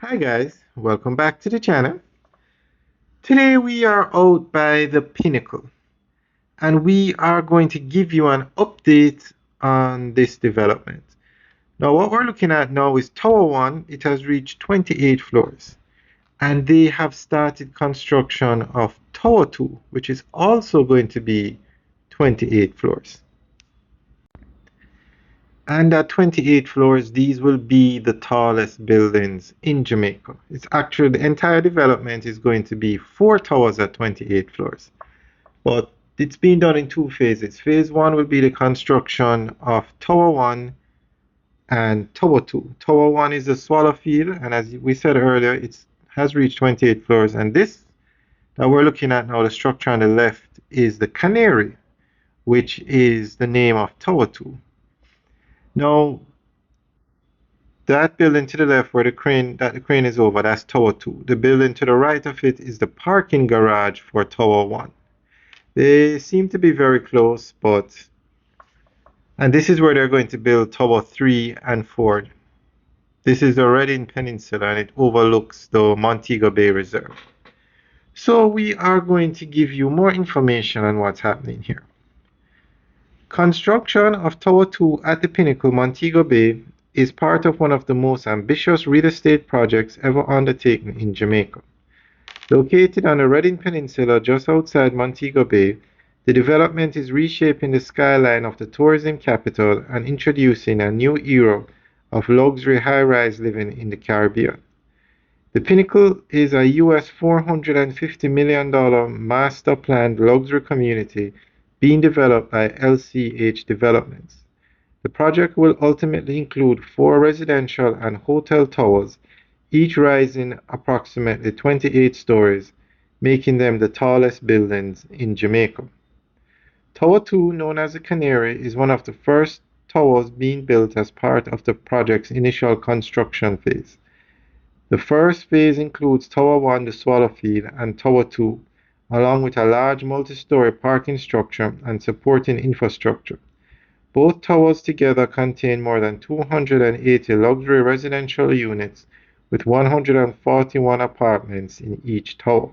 Hi guys, welcome back to the channel. Today we are out by the Pinnacle and we are going to give you an update on this development. Now what we're looking at now is Tower 1. It has reached 28 floors and they have started construction of Tower 2, which is also going to be 28 floors. And at 28 floors, these will be the tallest buildings in Jamaica. It's actually the entire development is going to be 4 towers at 28 floors. But it's being done in 2 phases. Phase 1 will be the construction of Tower 1 and Tower 2. Tower 1 is the smaller field, and as we said earlier, it has reached 28 floors. And this that we're looking at now, the structure on the left, is the Canary, which is the name of Tower 2. Now, that building to the left where the crane is over, that's Tower 2. The building to the right of it is the parking garage for Tower 1. They seem to be very close, and this is where they're going to build Tower 3 and 4. This is the Redding Peninsula and it overlooks the Montego Bay Reserve. So we are going to give you more information on what's happening here. Construction of Tower 2 at the Pinnacle, Montego Bay, is part of one of the most ambitious real estate projects ever undertaken in Jamaica. Located on the Redding Peninsula just outside Montego Bay, the development is reshaping the skyline of the tourism capital and introducing a new era of luxury high-rise living in the Caribbean. The Pinnacle is a US $450 million master-planned luxury community being developed by LCH Developments. The project will ultimately include 4 residential and hotel towers, each rising approximately 28 stories, making them the tallest buildings in Jamaica. Tower 2, known as the Canary, is one of the first towers being built as part of the project's initial construction phase. The first phase includes Tower 1, the smaller field, and Tower 2, along with a large multi-story parking structure and supporting infrastructure. Both towers together contain more than 280 luxury residential units with 141 apartments in each tower.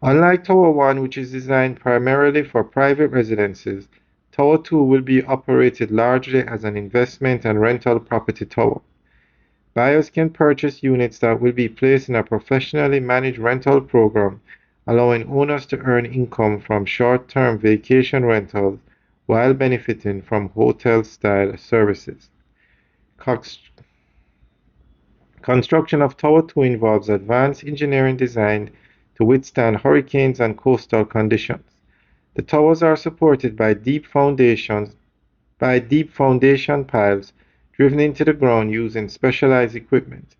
Unlike Tower 1, which is designed primarily for private residences, Tower 2 will be operated largely as an investment and rental property tower. Buyers can purchase units that will be placed in a professionally managed rental program, allowing owners to earn income from short-term vacation rentals while benefiting from hotel-style services. Construction of Tower 2 involves advanced engineering designed to withstand hurricanes and coastal conditions. The towers are supported by deep foundation piles driven into the ground using specialized equipment,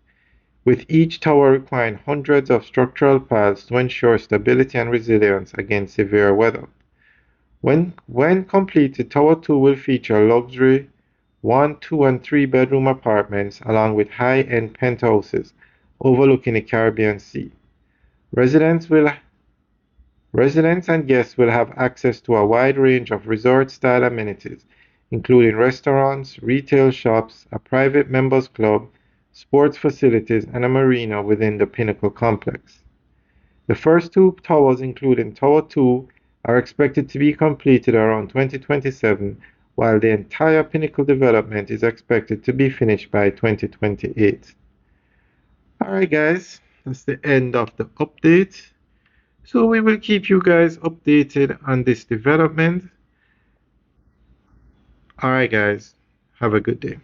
with each tower requiring hundreds of structural piles to ensure stability and resilience against severe weather. When completed, Tower 2 will feature luxury 1, 2, and 3 bedroom apartments along with high-end penthouses overlooking the Caribbean Sea. Residents and guests will have access to a wide range of resort-style amenities, including restaurants, retail shops, a private members club, sports facilities, and a marina within the Pinnacle complex. The first 2 towers, including Tower 2, are expected to be completed around 2027, while the entire Pinnacle development is expected to be finished by 2028. Alright guys, that's the end of the update. So we will keep you guys updated on this development. Alright guys, have a good day.